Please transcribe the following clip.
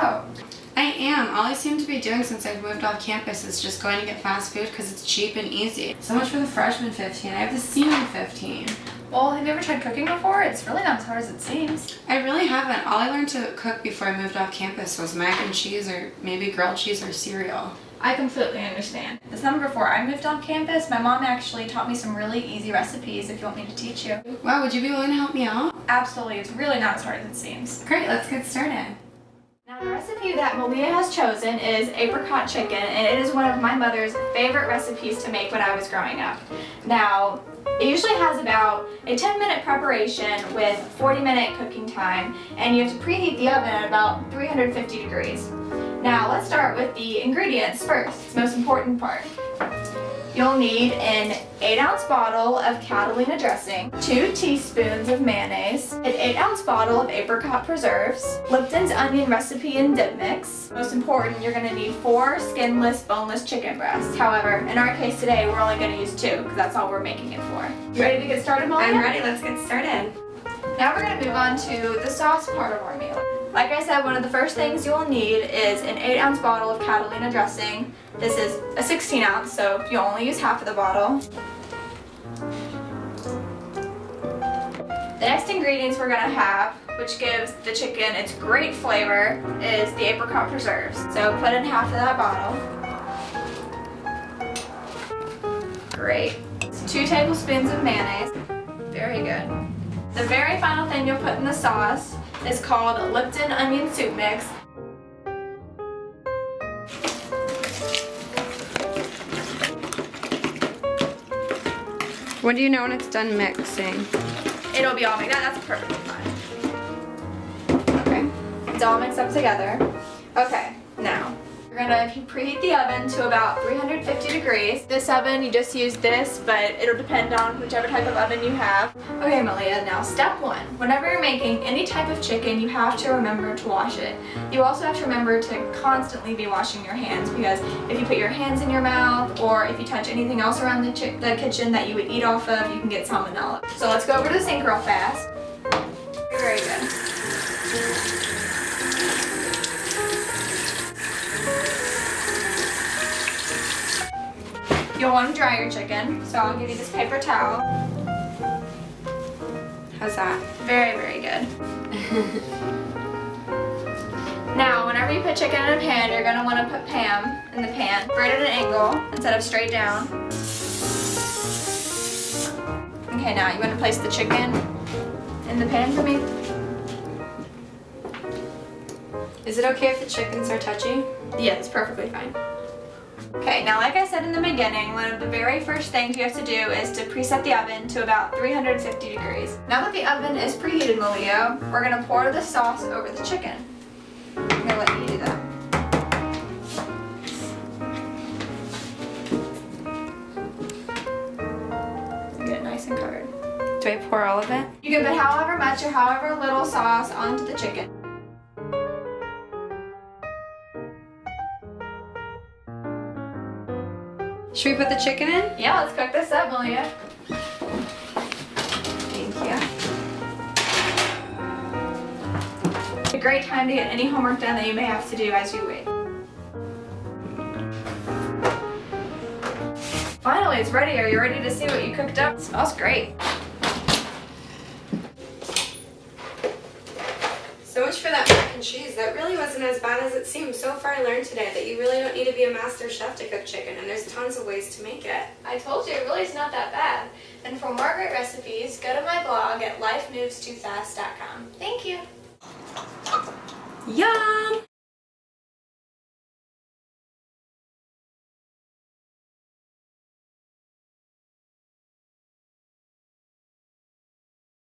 out. I am. All I seem to be doing since I've moved off campus is just going to get fast food because it's cheap and easy. So much for the freshman 15. I have the senior 15. Well, have you ever tried cooking before? It's really not as hard as it seems. I really haven't. All I learned to cook before I moved off campus was mac and cheese or maybe grilled cheese or cereal. I completely understand. The summer before I moved on campus, my mom actually taught me some really easy recipes if you want me to teach you. Wow, would you be willing to help me out? Absolutely, it's really not as hard as it seems. Great, let's get started. Now the recipe that Malia has chosen is apricot chicken, and it is one of my mother's favorite recipes to make when I was growing up. Now, it usually has about a 10-minute preparation with 40-minute cooking time, and you have to preheat the oven at about 350 degrees. Now let's start with the ingredients first. It's the most important part. You'll need an 8-ounce bottle of Catalina dressing, 2 teaspoons of mayonnaise, an 8-ounce bottle of apricot preserves, Lipton's onion recipe and dip mix. Most important, you're going to need 4 skinless, boneless chicken breasts. However, in our case today, we're only going to use 2 because that's all we're making it for. You ready to get started, Malia? I'm ready. Let's get started. Now we're going to move on to the sauce part of our meal. Like I said, one of the first things you'll need is an 8-ounce bottle of Catalina dressing. This is a 16-ounce, so you'll only use half of the bottle. The next ingredients we're going to have, which gives the chicken its great flavor, is the apricot preserves. So put in half of that bottle. Great. 2 tablespoons of mayonnaise. Very good. The very final thing you'll put in the sauce is called Lipton onion soup mix. When do you know when it's done mixing? It'll be all mixed. That's perfectly fine. Okay. It's all mixed up together. Okay, now we're gonna preheat the oven to about 350 degrees. This oven, you just use this, but it'll depend on whichever type of oven you have. Okay, Malia, now step 1. Whenever you're making any type of chicken, you have to remember to wash it. You also have to remember to constantly be washing your hands, because if you put your hands in your mouth or if you touch anything else around the kitchen that you would eat off of, you can get salmonella. So let's go over to the sink real fast. Very good. You'll want to dry your chicken, so I'll give you this paper towel. How's that? Very, very good. Now, whenever you put chicken in a pan, you're going to want to put Pam in the pan, right at an angle instead of straight down. Okay, now you want to place the chicken in the pan for me. Is it okay if the chickens are touchy? Yeah, it's perfectly fine. Okay, now like I said in the beginning, one of the very first things you have to do is to preset the oven to about 350 degrees. Now that the oven is preheated, Malia, we're going to pour the sauce over the chicken. I'm going to let you do that. Get it nice and covered. Do I pour all of it? You can put however much or however little sauce onto the chicken. Should we put the chicken in? Yeah, let's cook this up, Malia. Thank you. It's a great time to get any homework done that you may have to do as you wait. Finally, it's ready. Are you ready to see what you cooked up? It smells great. So much for that mac and cheese. That really wasn't as bad as it seemed. So far I learned today that you really don't need to be a master chef to cook chicken, and there's tons of ways to make it. I told you, it really is not that bad. And for more great recipes, go to my blog at lifemovestofast.com. Thank you. Yum!